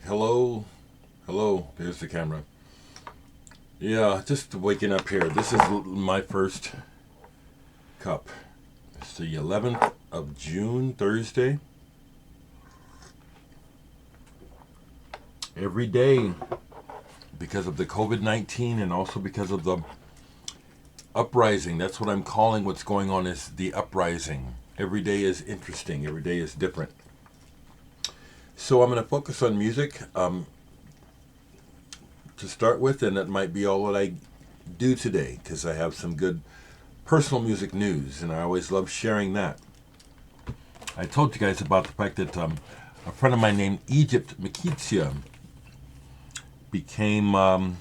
Hello, hello. There's the camera. Yeah, just waking up here. This is my first cup. It's the 11th of June, Thursday. Every day, because of the COVID-19 and also because of the uprising, that's what I'm calling what's going on is the uprising. Every day is interesting. Every day is different. So I'm going to focus on music to start with, and that might be all that I do today because I have some good personal music news, and I always love sharing that. I told you guys about the fact that a friend of mine named Egypt Makitsia became,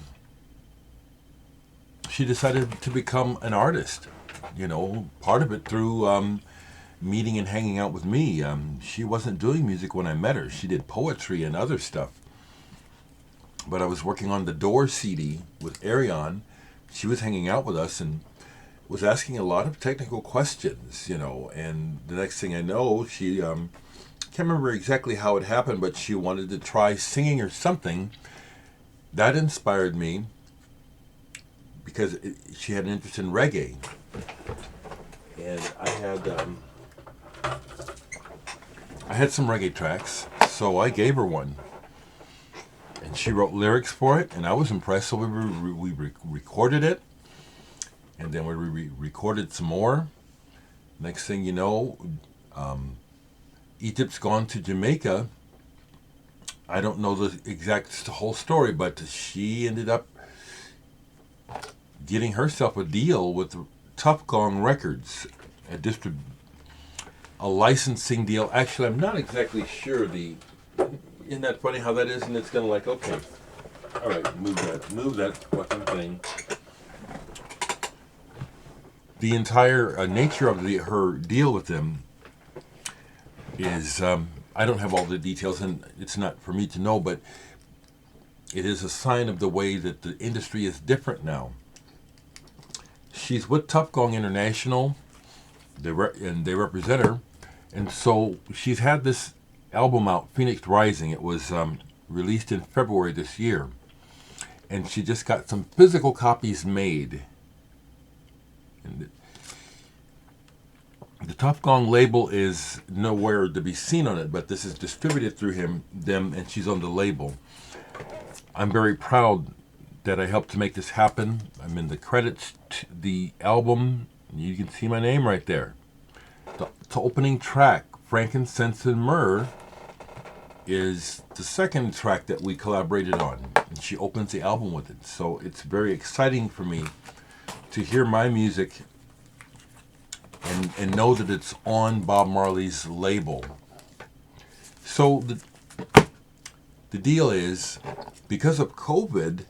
she decided to become an artist. Part of it through meeting and hanging out with me. She wasn't doing music when I met her. She did poetry and other stuff. But I was working on the Door CD with Ariane. She was hanging out with us and was asking a lot of technical questions, and the next thing I know, she, can't remember exactly how it happened, but she wanted to try singing or something. That inspired me because she had an interest in reggae. And I had some reggae tracks, so I gave her one. And she wrote lyrics for it, and I was impressed, so we recorded it. And then we recorded some more. Next thing you know, Egypt's gone to Jamaica. I don't know the exact whole story, but she ended up getting herself a deal with Tough Gong Records, a licensing deal. Actually, I'm not exactly sure. Isn't that funny how that is? And it's kind of like, okay, all right, move that fucking thing. The entire nature of her deal with them is, I don't have all the details, and it's not for me to know, but it is a sign of the way that the industry is different now. She's with Tough Gong International, and they represent her, and so she's had this album out, Phoenix Rising. It was released in February this year, and she just got some physical copies made. And the Tough Gong label is nowhere to be seen on it, but this is distributed through them, and she's on the label. I'm very proud that I helped to make this happen. I'm in the credits to the album. You can see my name right there. The opening track, Frankincense and Myrrh, is the second track that we collaborated on, and she opens the album with it. So it's very exciting for me to hear my music and know that it's on Bob Marley's label. So the deal is, because of COVID,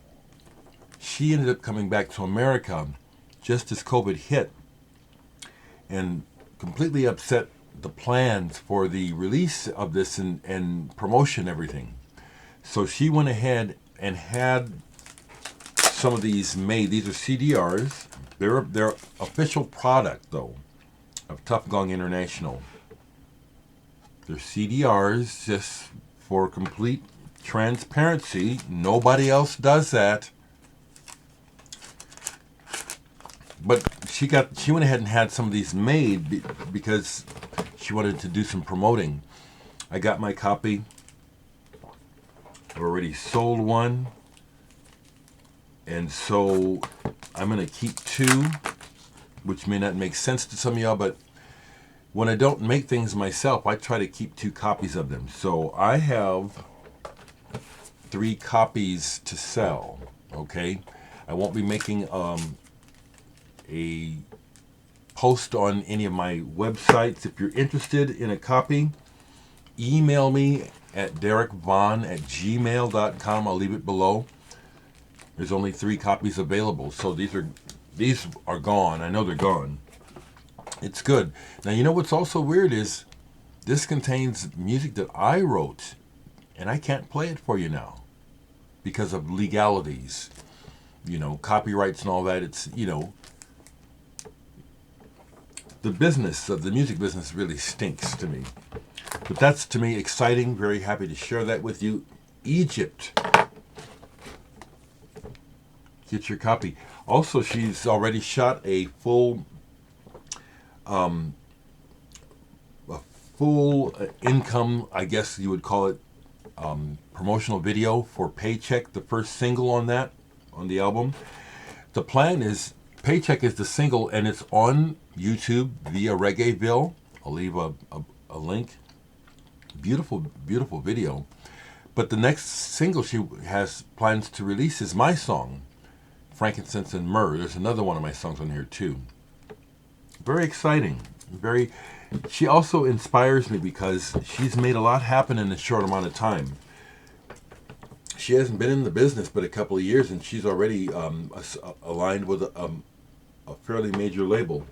she ended up coming back to America just as COVID hit and completely upset the plans for the release of this and promotion, everything. So she went ahead and had some of these made. These are CDRs. They're official product, though, of Tough Gong International. They're CDRs, just for complete transparency. Nobody else does that. But she went ahead and had some of these made because she wanted to do some promoting. I got my copy. I've already sold one. And so I'm going to keep two, which may not make sense to some of y'all, but when I don't make things myself, I try to keep two copies of them. So I have 3 copies to sell, okay? I won't be making a post on any of my websites. If you're interested in a copy, email me at derekvaughn@gmail.com. I'll leave it below. There's only 3 copies available, so these are gone. I know they're gone. It's good. Now, you know what's also weird is this contains music that I wrote, and I can't play it for you now because of legalities, copyrights and all that. It's, the business of the music business really stinks to me. But that's, to me, exciting. Very happy to share that with you. Egypt. Get your copy. Also, she's already shot a full income, I guess you would call it, promotional video for Paycheck, the first single on the album. The plan is, Paycheck is the single, and it's on YouTube via Reggaeville. I'll leave a link. Beautiful, beautiful video. But the next single she has plans to release is my song, Frankincense and Myrrh. There's another one of my songs on here too. Very exciting. She also inspires me because she's made a lot happen in a short amount of time. She hasn't been in the business but a couple of years, and she's already aligned with a fairly major label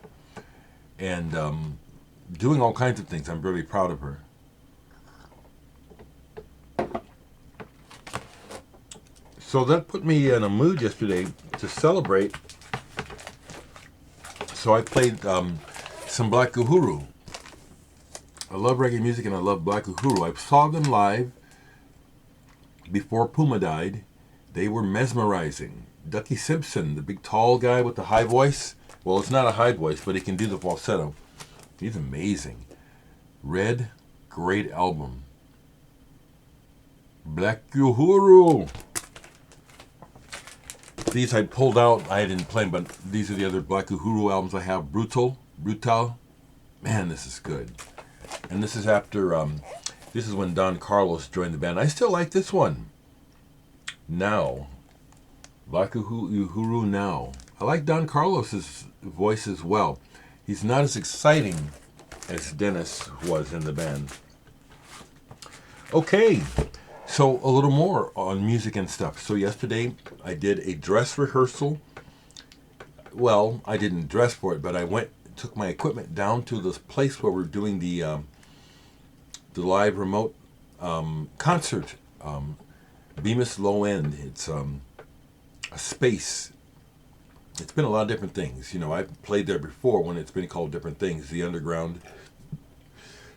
and doing all kinds of things. I'm very proud of her. So that put me in a mood yesterday to celebrate. So I played some Black Uhuru. I love reggae music and I love Black Uhuru. I saw them live before Puma died. They were mesmerizing. Ducky Simpson, the big tall guy with the high voice. Well, it's not a high voice, but he can do the falsetto. He's amazing. Red, great album. Black Uhuru. These I pulled out. I didn't play them, but these are the other Black Uhuru albums I have. Brutal. Man, this is good. And this is after, this is when Don Carlos joined the band. I still like this one. Now. Black Uhuru Now. I like Don Carlos's voice as well. He's not as exciting as Dennis was in the band. Okay. So a little more on music and stuff. So yesterday I did a dress rehearsal. Well, I didn't dress for it, but I took my equipment down to this place where we're doing the live remote concert. Bemis Low End. It's a space. It's been a lot of different things. You know, I've played there before when it's been called different things. The Underground.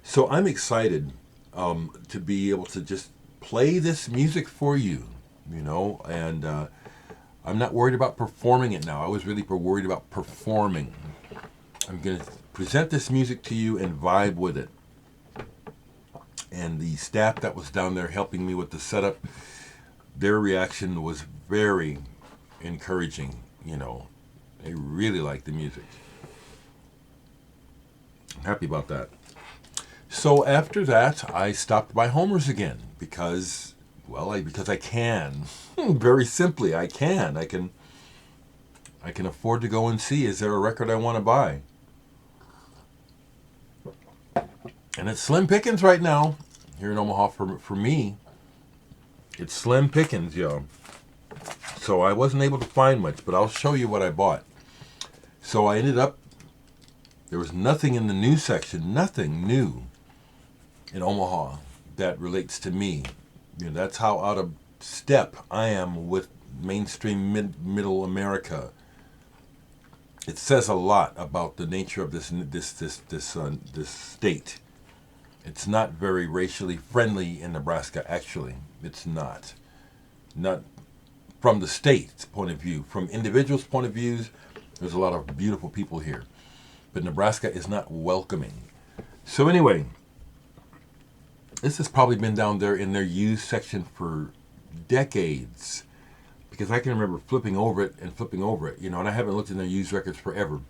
So I'm excited to be able to just play this music for you, you know, and I'm not worried about performing it now. I was really worried about performing. I'm going to present this music to you and vibe with it. And the staff that was down there helping me with the setup, their reaction was very encouraging, you know. They really liked the music. I'm happy about that. So after that, I stopped by Homer's again because I can. Very simply, I can. I can afford to go and see, is there a record I want to buy? And it's slim pickings right now here in Omaha for me. It's slim pickings, yo. So I wasn't able to find much, but I'll show you what I bought. So I ended up, there was nothing in the new section, nothing new in Omaha that relates to me. You know, that's how out of step I am with mainstream middle America. It says a lot about the nature of this state. It's not very racially friendly in Nebraska. Actually, it's not. Not from the state's point of view. From individuals' point of views, there's a lot of beautiful people here, but Nebraska is not welcoming. So anyway. This has probably been down there in their used section for decades, because I can remember flipping over it, you know, and I haven't looked in their used records forever.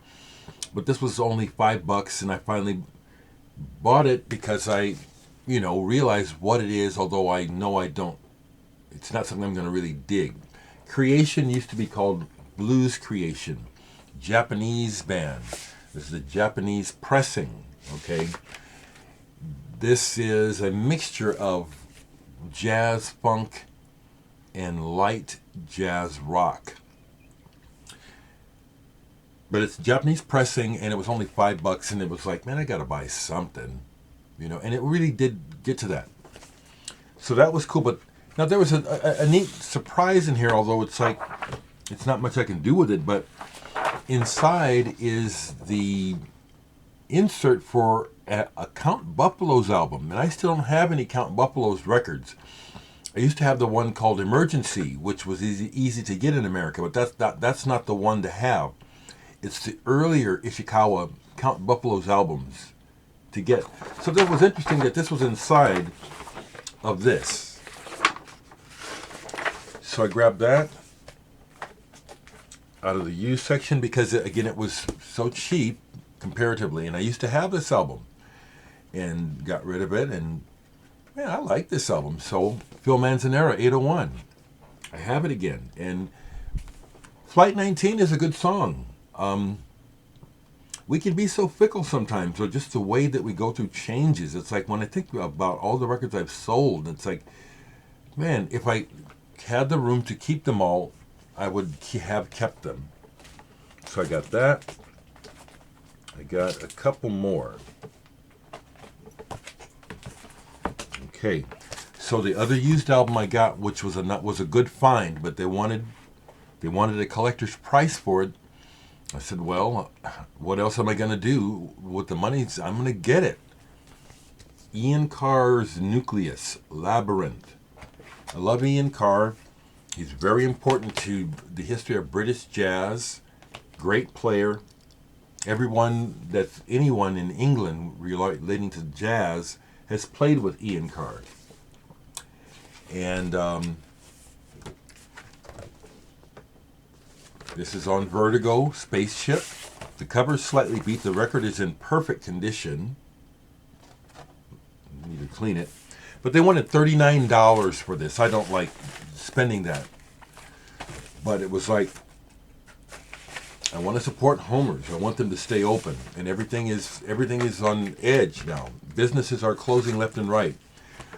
But this was only $5, and I finally bought it because I, you know, realized what it is, although I know it's not something I'm going to really dig. Creation used to be called Blues Creation, Japanese band. This is the Japanese pressing, okay? This is a mixture of jazz funk and light jazz rock. But it's Japanese pressing, and it was only $5, and it was like, man, I gotta buy something, you know. And it really did get to that. So that was cool. But now there was a neat surprise in here, although it's like it's not much I can do with it. But inside is the insert for a Count Buffalo's album, and I still don't have any Count Buffalo's records. I used to have the one called Emergency, which was easy to get in America, but that's not the one to have. It's the earlier Ishikawa Count Buffalo's albums to get. So that was interesting that this was inside of this. So I grabbed that out of the used section because, again, it was so cheap comparatively, and I used to have this album and got rid of it, and man, I like this album. So Phil Manzanera, 801. I have it again, and Flight 19 is a good song. We can be so fickle sometimes, or just the way that we go through changes. It's like when I think about all the records I've sold, it's like, man, if I had the room to keep them all, I would have kept them. So I got that. I got a couple more. Okay, so the other used album I got, which was a good find, but they wanted a collector's price for it. I said, well, what else am I going to do with the money? I'm going to get it. Ian Carr's Nucleus, Labyrinth. I love Ian Carr. He's very important to the history of British jazz. Great player. Anyone in England relating to jazz has played with Ian Carr. And this is on Vertigo, Spaceship. The cover's slightly beat. The record is in perfect condition. I need to clean it. But they wanted $39 for this. I don't like spending that. But it was like, I want to support Homers. I want them to stay open. And everything is on edge now. Businesses are closing left and right.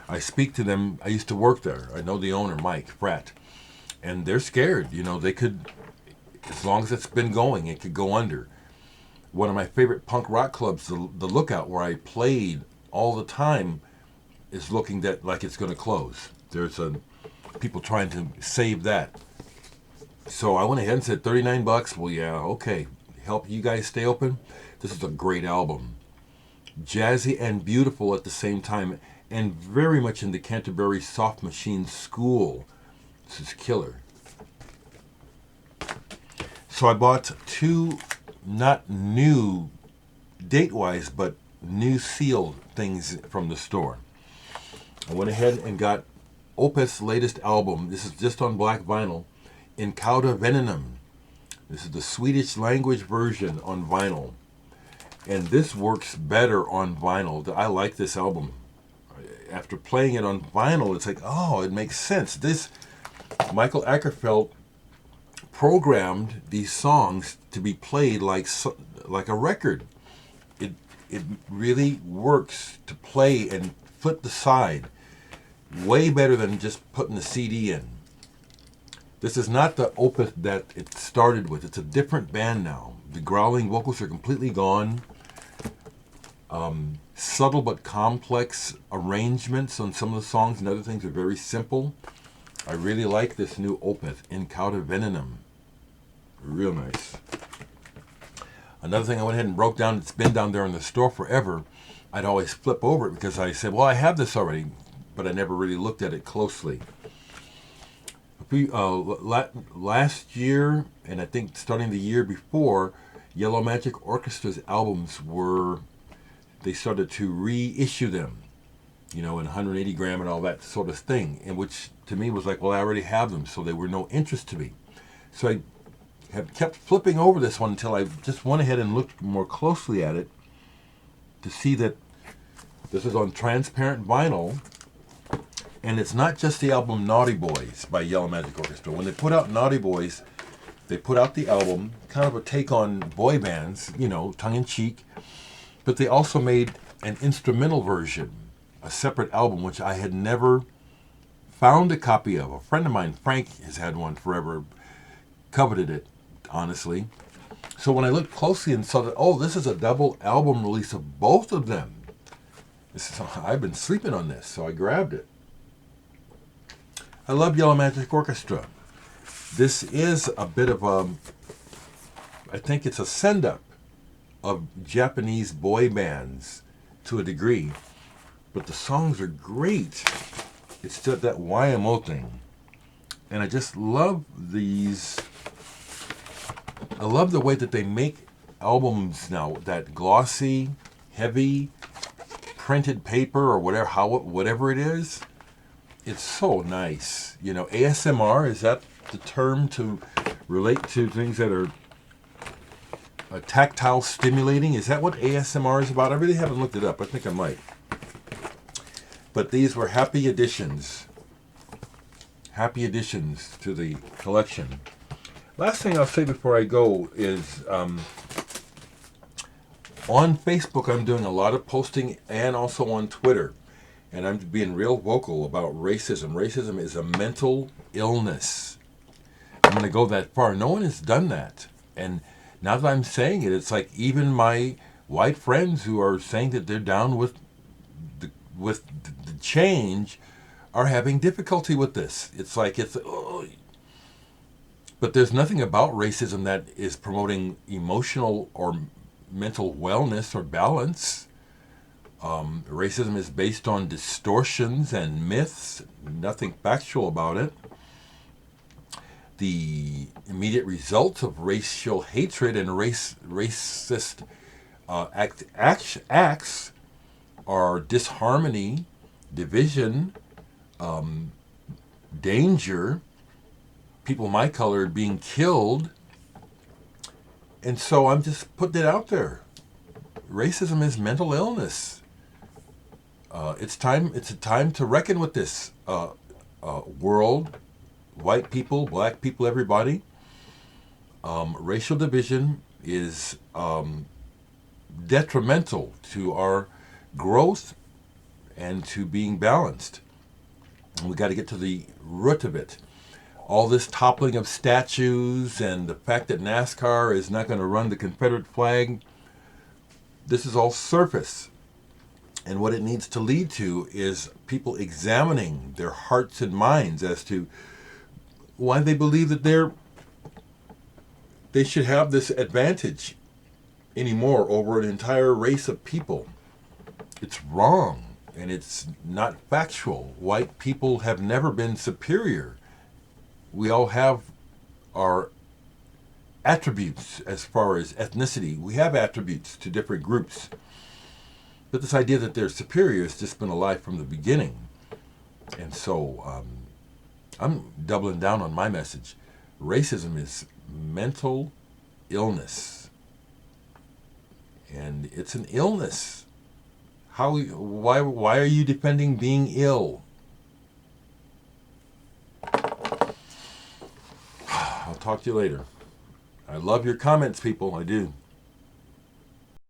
I speak to them. I used to work there. I know the owner, Mike Pratt. And they're scared. They could, as long as it's been going, it could go under. One of my favorite punk rock clubs, the Lookout, where I played all the time, is looking like it's going to close. There's people trying to save that. So I went ahead and said $39. Well, yeah, okay. Help you guys stay open. This is a great album. Jazzy and beautiful at the same time, and very much in the Canterbury Soft Machine school. This is killer. So I bought two, not new date-wise, but new sealed things from the store. I went ahead and got Opeth's latest album. This is just on black vinyl. In Cauda Venenum. This is the Swedish language version on vinyl. And this works better on vinyl. I like this album. After playing it on vinyl, it's like, oh, it makes sense. Michael Ackerfeld programmed these songs to be played like a record. It really works to play and flip the side. Way better than just putting the CD in. This is not the Opeth that it started with. It's a different band now. The growling vocals are completely gone. Subtle but complex arrangements on some of the songs and other things are very simple. I really like this new Opeth, In Cauda Venenum. Real nice. Another thing I went ahead and broke down, it's been down there in the store forever. I'd always flip over it because I said, well, I have this already, but I never really looked at it closely. Last year, and I think starting the year before, Yellow Magic Orchestra's albums they started to reissue them, in 180 gram and all that sort of thing, and which to me was like, well, I already have them, so they were no interest to me. So I have kept flipping over this one until I just went ahead and looked more closely at it to see that this is on transparent vinyl. And it's not just the album Naughty Boys by Yellow Magic Orchestra. When they put out Naughty Boys, they put out the album, kind of a take on boy bands, tongue-in-cheek. But they also made an instrumental version, a separate album, which I had never found a copy of. A friend of mine, Frank, has had one forever, coveted it, honestly. So when I looked closely and saw that, this is a double album release of both of them. I've been sleeping on this, so I grabbed it. I love Yellow Magic Orchestra. This is a bit of I think it's a send-up of Japanese boy bands to a degree, but the songs are great. It's that YMO thing. And I just love these. I love the way that they make albums now. That glossy, heavy, printed paper or whatever it is. It's so nice. You know, ASMR, is that the term to relate to things that are tactile stimulating? Is that what ASMR is about? I really haven't looked it up. I think I might. But these were happy additions. Happy additions to the collection. Last thing I'll say before I go is on Facebook I'm doing a lot of posting and also on Twitter. And I'm being real vocal about racism. Racism is a mental illness. I'm going to go that far. No one has done that. And now that I'm saying it, it's like even my white friends who are saying that they're down with the change are having difficulty with this. It's like but there's nothing about racism that is promoting emotional or mental wellness or balance. Racism is based on distortions and myths, nothing factual about it. The immediate results of racial hatred and racist acts are disharmony, division, danger, people my color being killed. And so I'm just putting it out there. Racism is mental illness. It's a time to reckon with this world. White people, black people, everybody. Racial division is detrimental to our growth and to being balanced. And we got to get to the root of it. All this toppling of statues and the fact that NASCAR is not going to run the Confederate flag, this is all surface. And what it needs to lead to is people examining their hearts and minds as to why they believe that they should have this advantage anymore over an entire race of people. It's wrong, and it's not factual. White people have never been superior. We all have our attributes as far as ethnicity. We have attributes to different groups. But this idea that they're superior has just been alive from the beginning. And so I'm doubling down on my message. Racism is mental illness. And it's an illness. Why are you defending being ill? I'll talk to you later. I love your comments, people. I do.